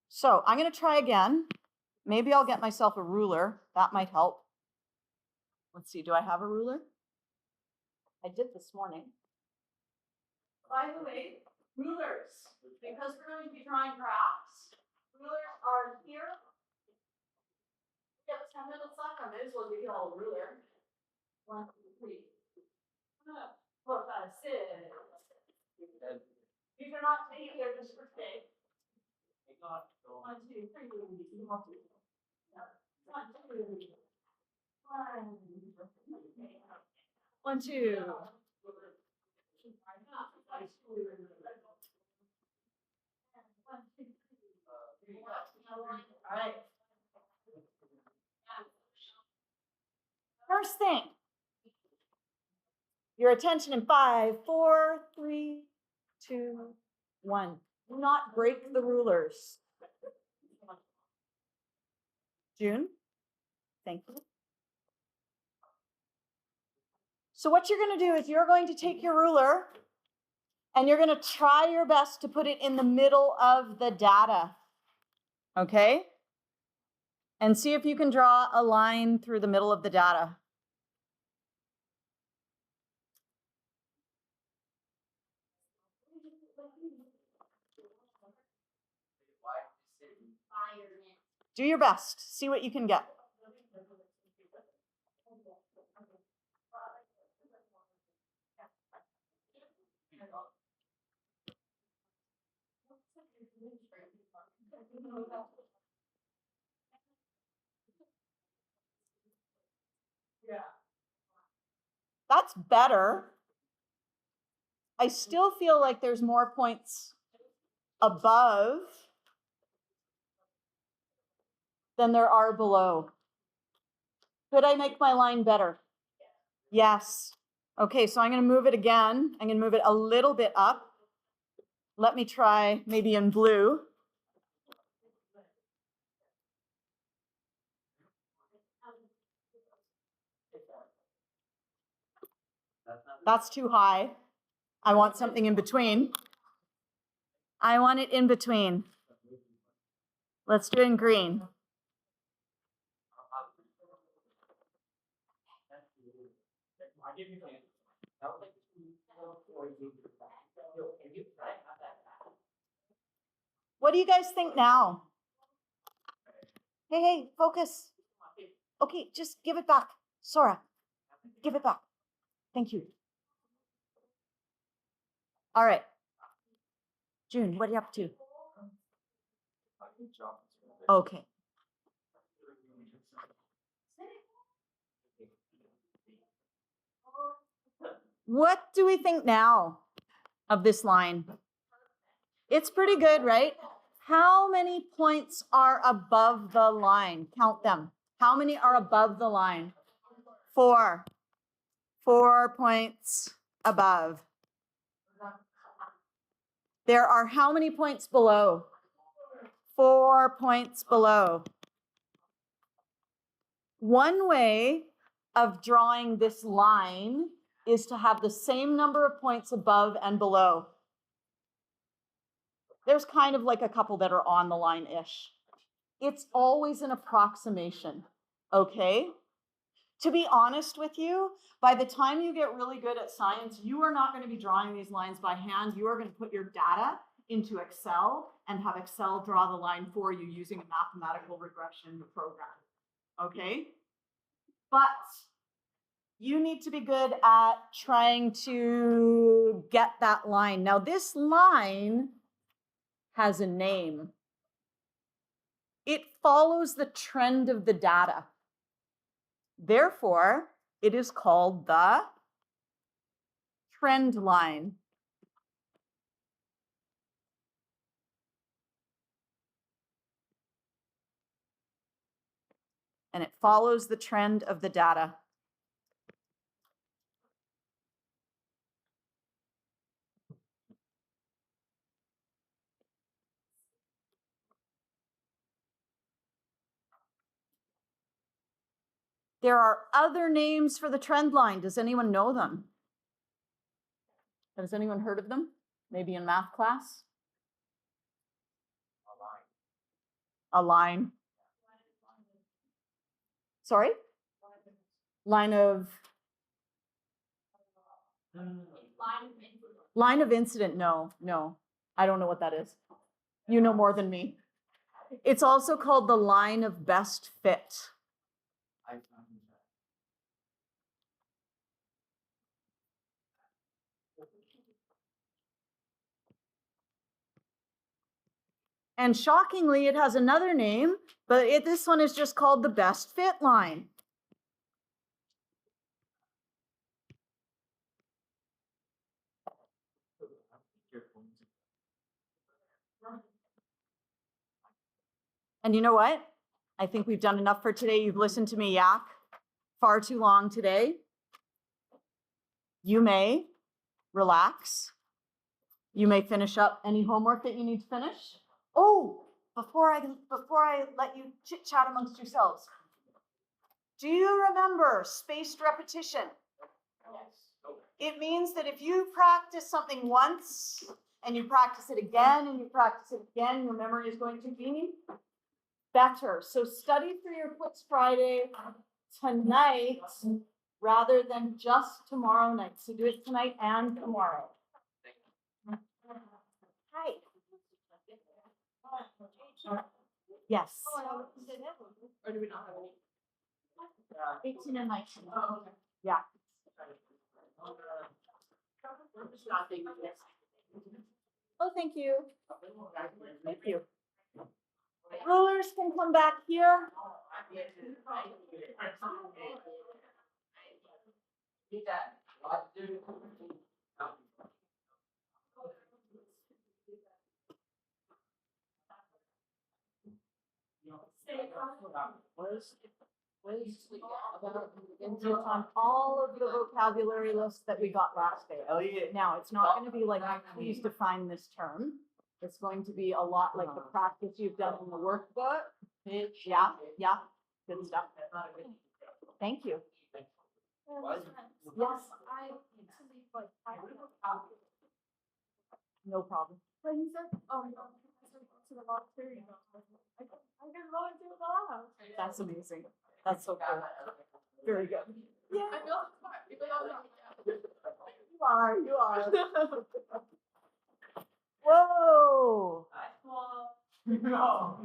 So I'm going to try again. Maybe I'll get myself a ruler. That might help. Let's see, do I have a ruler? I did this morning. By the way, rulers, because we're going to be drawing graphs, rulers are here. We have 10 minutes left. I may as well give you all a ruler. 1, 2, 3. 4, 5, 6. These are not taken, they're just for today. 1, 2, 3. 1, 2. 1, 2. All right. First thing, your attention in 5, 4, 3, 2, 1. Do not break the rulers. June, thank you. So what you're going to do is you're going to take your ruler and you're going to try your best to put it in the middle of the data. Okay? And see if you can draw a line through the middle of the data. Do your best. See what you can get. That's better. I still feel like there's more points above than there are below. Could I make my line better? Yes. Okay, so I'm going to move it again. I'm going to move it a little bit up. Let me try maybe in blue. That's too high. I want something in between. I want it in between. Let's do it in green. What do you guys think now? Hey, focus. Okay, just give it back. Sora, give it back. Thank you. All right. June, what are you up to? Okay. What do we think now of this line? It's pretty good, right? How many points are above the line? Count them. How many are above the line? 4. 4 points above. There are how many points below? 4 points below. One way of drawing this line is to have the same number of points above and below. There's kind of like a couple that are on the line-ish. It's always an approximation, okay? To be honest with you, by the time you get really good at science, you are not going to be drawing these lines by hand. You are going to put your data into Excel and have Excel draw the line for you using a mathematical regression program, okay? But you need to be good at trying to get that line. Now, this line has a name. It follows the trend of the data. Therefore, it is called the trend line. And it follows the trend of the data. There are other names for the trend line. Does anyone know them? Has anyone heard of them? Maybe in math class? A line. Sorry? Line of incident. No. I don't know what that is. You know more than me. It's also called the line of best fit. And shockingly, it has another name, but this one is just called the best fit line. And you know what? I think we've done enough for today. You've listened to me yak far too long today. You may relax. You may finish up any homework that you need to finish. Oh, before I let you chit-chat amongst yourselves, do you remember spaced repetition? It means that if you practice something once and you practice it again and you practice it again, your memory is going to be better. So study for your quiz Friday tonight rather than just tomorrow night. So do it tonight and tomorrow. Hi. Yes. Or do we not have any? 18 and 19. Oh, okay. Yeah. I'm just not thinking this. Oh, thank you. Thank you. Rulers can come back here. Need that. It's on all of the vocabulary lists that we got last day. Elliot. Now, it's not going to be like, please define this term. It's going to be a lot like the practice you've done in the workbook. Yeah, yeah, good stuff. Thank you. Yes. No problem. That's amazing. That's so cool. Very good. Yeah. I feel smart. People don't know. You are. Whoa. No.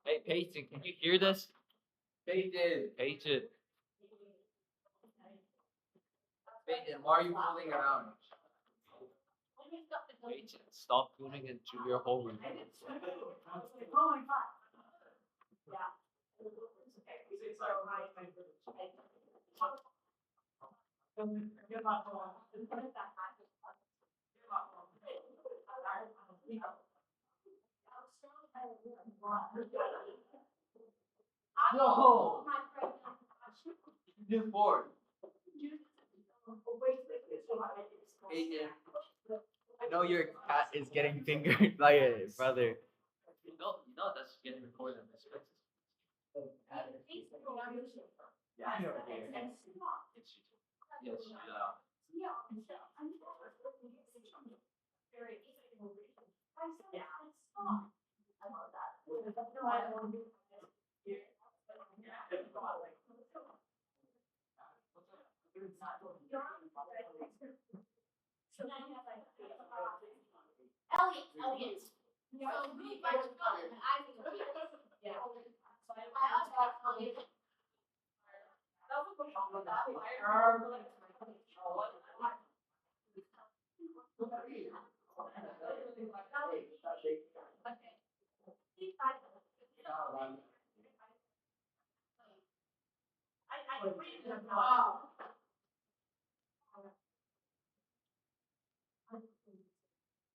Hey, Peyton, can you hear this? Peyton. Peyton, Peyton, why are you fooling around? Peyton, stop moving into your whole room. No. New board. Peyton. I know your cat is getting fingered by a brother. You know that's getting recorded in this place. Yeah, I know. It's yes, yeah. Elliot. So we are brothers, and I think it's yeah. So I also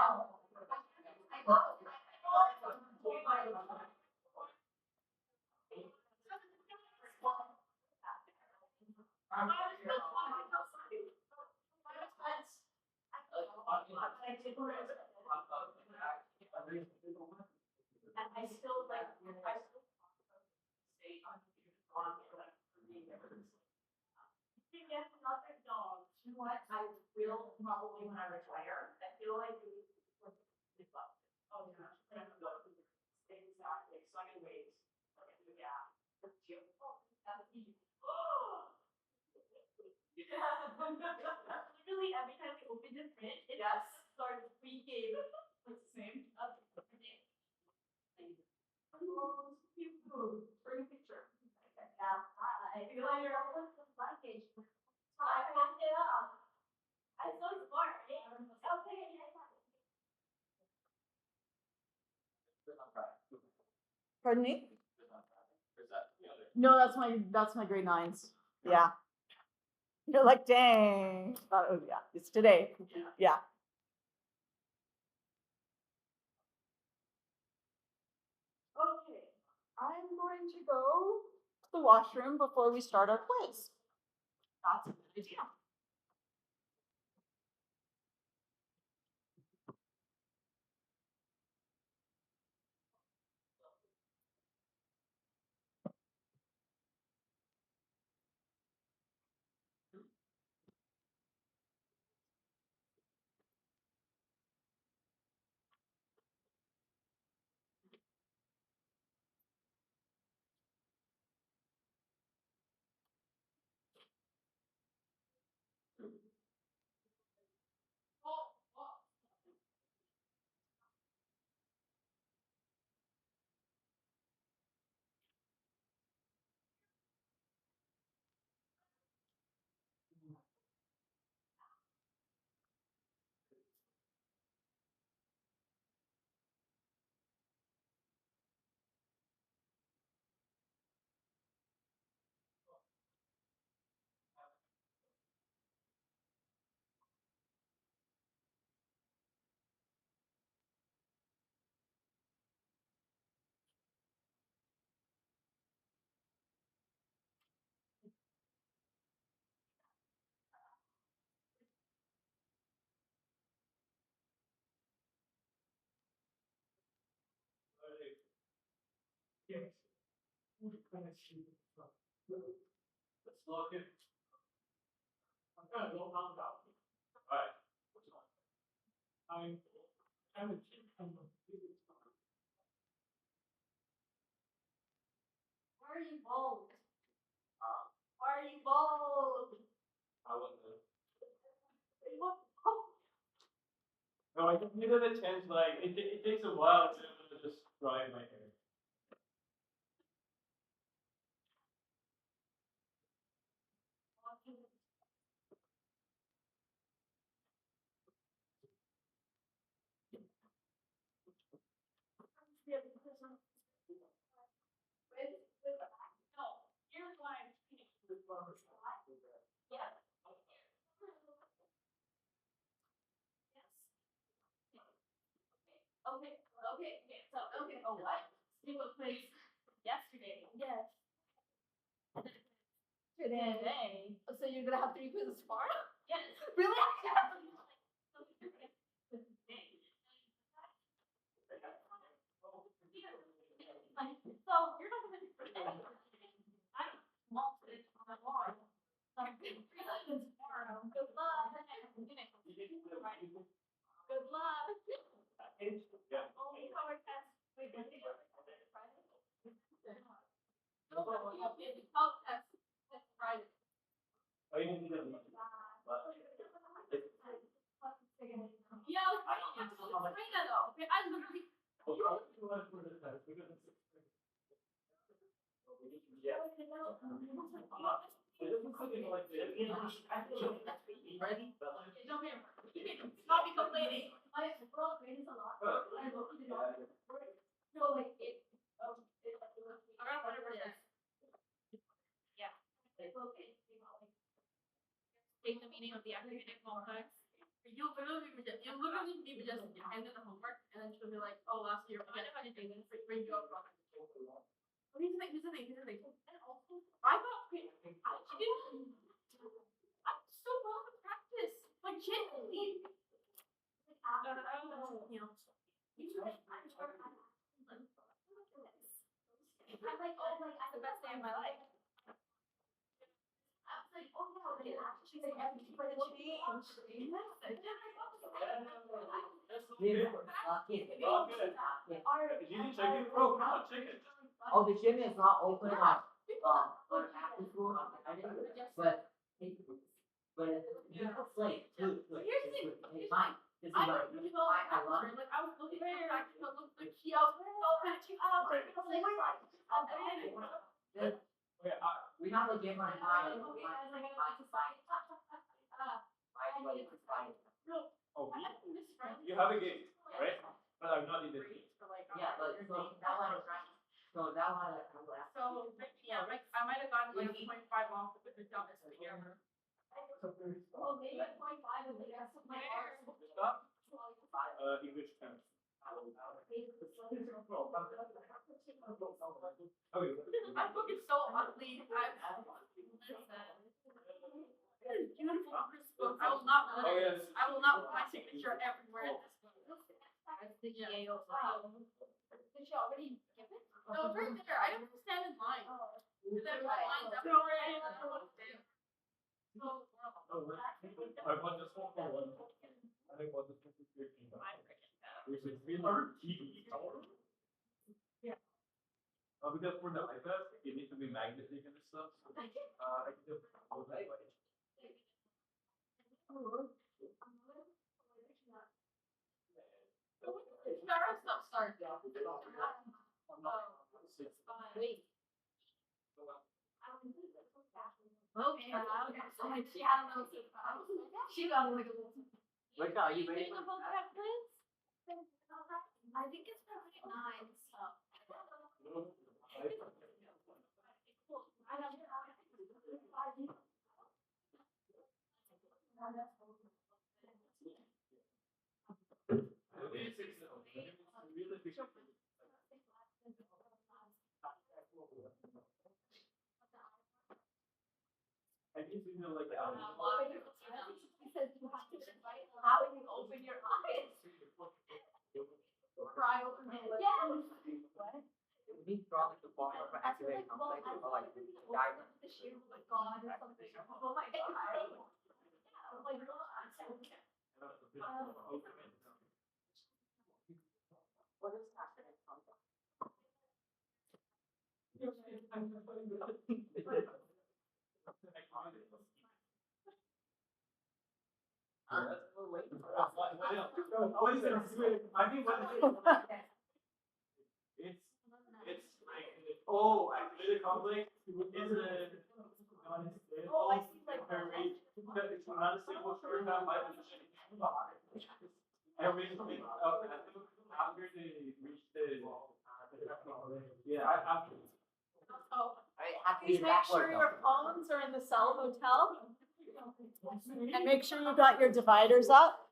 Elliot. Literally every time we opened the fridge, it just started freaking. It's the same. Bring a picture. Yeah, I feel like you're almost the luggage. I packed it up. I'm so smart, right? Okay. Pardon me? No, that's my grade 9s. Yeah. You're like, dang. Oh, yeah, it's today. Yeah. Okay, I'm going to go to the washroom before we start our quiz. That's a good idea. Let's look at. I'm gonna go round out. Alright. I'm a kid. Why are you bold? Why are you bold? I wasn't. No, I just needed a chance. Like it takes a while to just dry my hair. No, here's why I'm cheating. Yeah. Okay, okay. Oh, what? See what place yesterday. Yes. Today. So you're gonna have 3 quizzes tomorrow? Yes. Really? So you're not gonna do anything. I won't sit on the wall. So 3 quizzes tomorrow. Good luck. Good luck. Yeah. Only color test. Wait, when did you Friday? No, we have the color test this Friday. Oh, you didn't do that. Yeah, I don't have to explain that though. Okay, I literally. Ready? Don't be not be complaining. My world grade is a lot. I look at it. So like it. Around whatever it is. Yeah. It's okay. Take the meaning of the activity complex. You literally be just hand in the homework and then she'll be like, oh, last year I never did this. Bring you up. Here's the thing. And also, I got she didn't. I'm so well at practice. Like genuinely. You know. I'm like, oh, like I the best day of my life. I was like, oh no, they actually say everything for the change. Is you check it, bro? Come on, check it. Oh, the gym is not open on after school on Friday, but it's late too. Here's the thing. It's fine. This is I like, don't know. I love it. Like I was looking at her, I could look like she I was so patching up. I was like, Okay, We have a gym on Friday. okay, I was like, I like to fight. oh, you have a game, right? But I'm not in the game. Yeah, but so that one is right. So that one So yeah, like I might have gotten like 0.5 off of it. dumbest thing ever. English tense. My book is so ugly. This is beautiful crisp book. I will not put it. I will not put my signature everywhere in this book. Did she already give it? No, it's right there. I don't understand in line. And then my line's up. I want this one for one. I think what this one for 15. Which is 300 TV. Because for the iPad, it needs to be magnetic and stuff. So, I can just hold that way. Sarah, stop starting. Wait. Okay. So like she had a little. She got like a little. Wait, are you ready? I think it's probably 9. So. I can see like He says you have to invite how you open your eyes. Cry open it. Yes. What? We brought the bar for I feel activate like, well, complex I or like opened the door to the shoe, like God or something. Oh my God. Yeah, like, What is happening? That's a little late. What is it? I think what it's oh, activated conflict is a Oh, I see, like, it's not a single short term everything after they reach the after Please make sure your phones are in the cell hotel. And make sure you got your dividers up.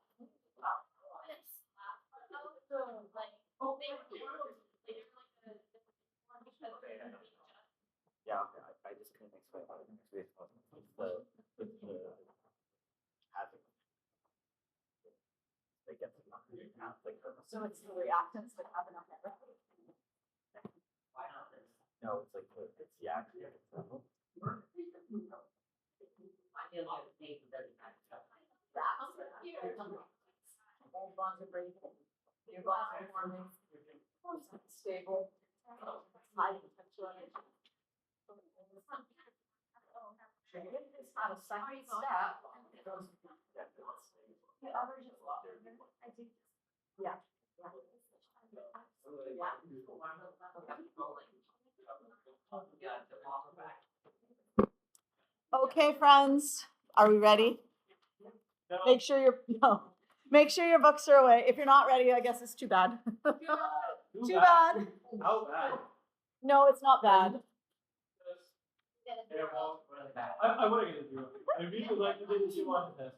Yeah, okay. I just couldn't explain how it makes it. It's the having they get to So it's the reactants that happen on that. no, it's like it's the active. Old bonds are breaking. New bonds are forming. Stable. High potential energy. It's not a second step. It goes. The average is lower. I think. Yeah. Okay, friends, are we ready? Make sure make sure your books are away. If you're not ready, I guess it's too bad. Too bad. How bad? No, it's not bad. I want to get it through. I really like to do this. You want to test.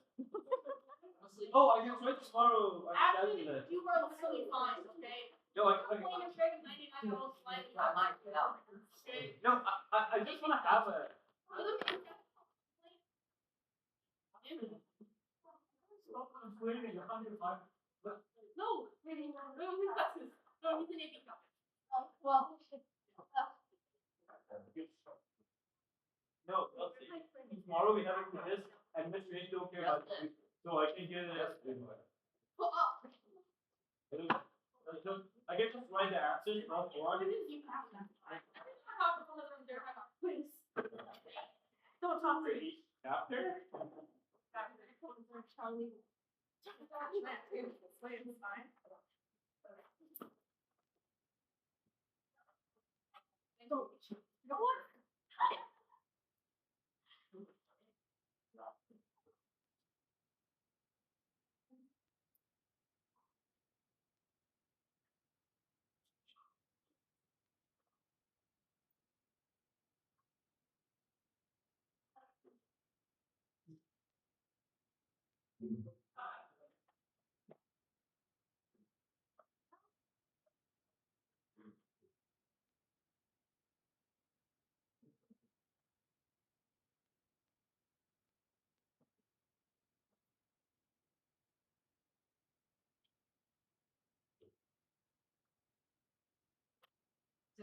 Oh, I can try tomorrow. Actually, you were really fine, okay? No, I Playing a straight 99-year-old slide. I might know. Okay. no, I just want to have a. I'm waiting. You're on your time. No, really, no, that's this. No, he's an AP cup. well, we should. No, tomorrow we have a quiz. Administration don't care about it, so I can get it. Pull up. I get to write the answers from What one. is you have that? I think I have to deliver there. I got please. Don't talk to me. After? Charlie. Go on. Did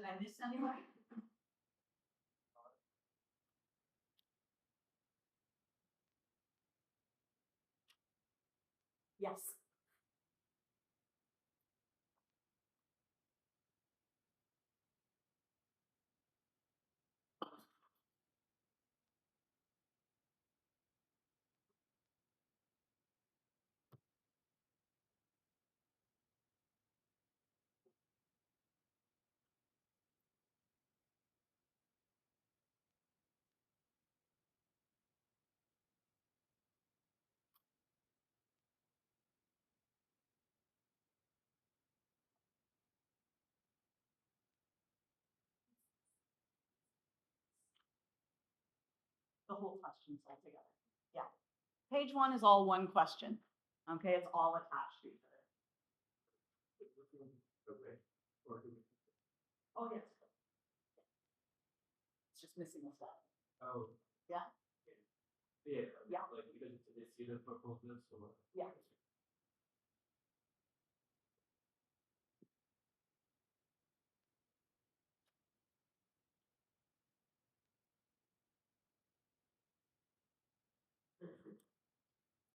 I miss anyone? Yes. The whole question's all together. Yeah. Page 1 is all one question. Okay, it's all attached to each other. Okay. Or do we? Oh, yes. It's just missing a step. Oh. Yeah. Yeah. Yeah. Like, because it's either proposals or. Yeah.